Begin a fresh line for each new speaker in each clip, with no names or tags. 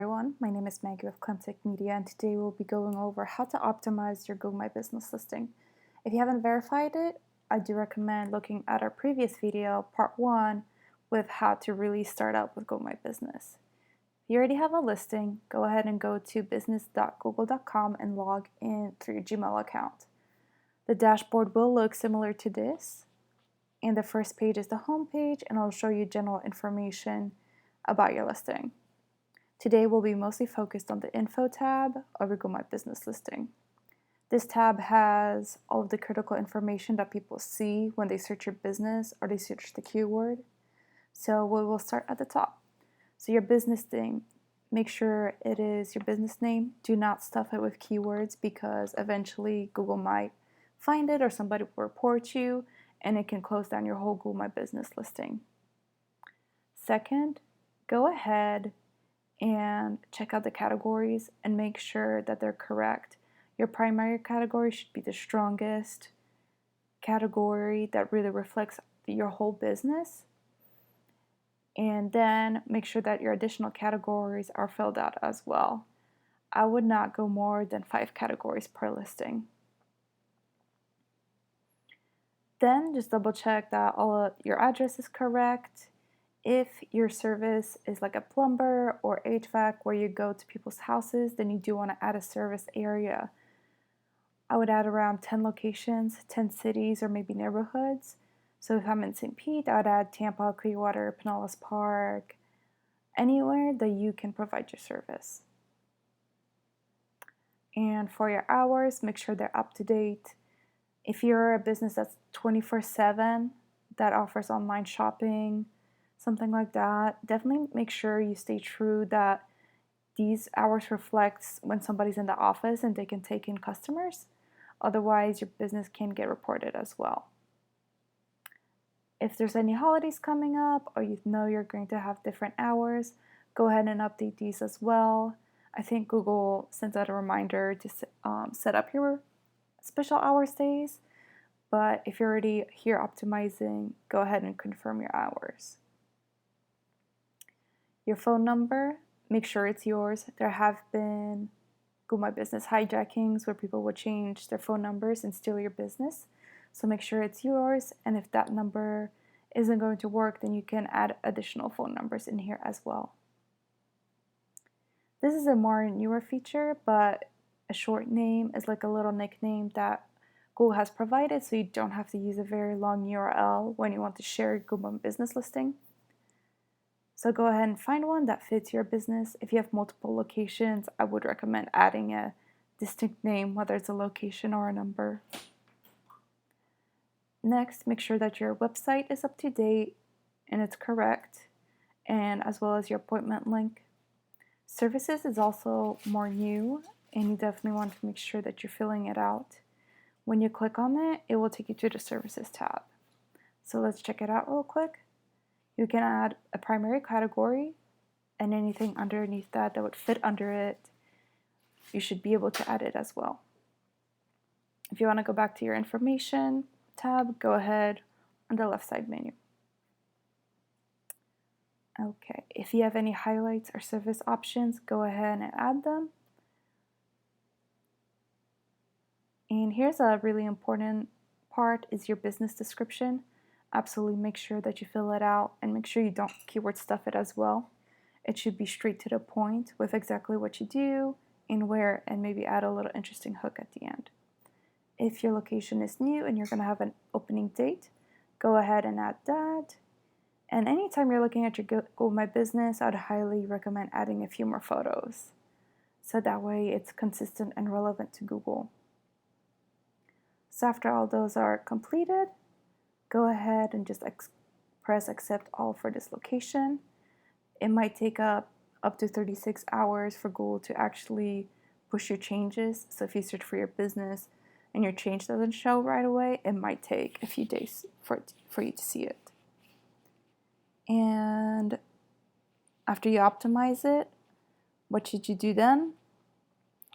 Everyone, my name is Maggie with Clemtech Media, and today we'll be going over how to optimize your Google My Business listing. If you haven't verified it, I do recommend looking at our previous video, part 1, with how to really start out with Google My Business. If you already have a listing, go ahead and go to business.google.com and log in through your Gmail account. The dashboard will look similar to this, and the first page is the home page, and it'll show you general information about your listing. Today we'll be mostly focused on the Info tab of your Google My Business listing. This tab has all of the critical information that people see when they search your business or they search the keyword. So we will start at the top. So your business name, make sure it is your business name. Do not stuff it with keywords because eventually Google might find it or somebody will report you and it can close down your whole Google My Business listing. Second, go ahead and check out the categories and make sure that they're correct. Your primary category should be the strongest category that really reflects your whole business. And then make sure that your additional categories are filled out as well. I would not go more than 5 categories per listing. Then just double check that all of your address is correct. If your service is like a plumber or HVAC where you go to people's houses, then you do want to add a service area. I would add around 10 locations, 10 cities, or maybe neighborhoods. So if I'm in St. Pete, I would add Tampa, Clearwater, Pinellas Park, anywhere that you can provide your service. And for your hours, make sure they're up to date. If you're a business that's 24/7, that offers online shopping, something like that, definitely make sure you stay true that these hours reflects when somebody's in the office and they can take in customers. Otherwise, your business can get reported as well. If there's any holidays coming up or you know you're going to have different hours, go ahead and update these as well. I think Google sends out a reminder to set up your special hours days, but if you're already here optimizing, go ahead and confirm your hours. Your phone number, make sure it's yours. There have been Google My Business hijackings where people would change their phone numbers and steal your business. So make sure it's yours, and if that number isn't going to work, then you can add additional phone numbers in here as well. This is a more newer feature, but a short name is like a little nickname that Google has provided, so you don't have to use a very long URL when you want to share your Google My Business listing. So go ahead and find one that fits your business. If you have multiple locations, I would recommend adding a distinct name, whether it's a location or a number. Next, make sure that your website is up to date and it's correct, and as well as your appointment link. Services is also more new, and you definitely want to make sure that you're filling it out. When you click on it, it will take you to the Services tab. So let's check it out real quick. You can add a primary category, and anything underneath that would fit under it, you should be able to add it as well. If you want to go back to your Information tab, go ahead on the left side menu. Okay, if you have any highlights or service options, go ahead and add them. And here's a really important part, is your business description. Absolutely make sure that you fill it out and make sure you don't keyword stuff it as well. It should be straight to the point with exactly what you do and where, and maybe add a little interesting hook at the end. If your location is new and you're going to have an opening date, go ahead and add that. And anytime you're looking at your Google My Business, I'd highly recommend adding a few more photos. So that way it's consistent and relevant to Google. So after all those are completed, go ahead and just press accept all for this location. It might take up to 36 hours for Google to actually push your changes. So if you search for your business and your change doesn't show right away, it might take a few days for you to see it. And after you optimize it, what should you do then?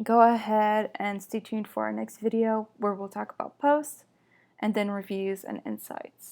Go ahead and stay tuned for our next video where we'll talk about posts and then reviews and insights.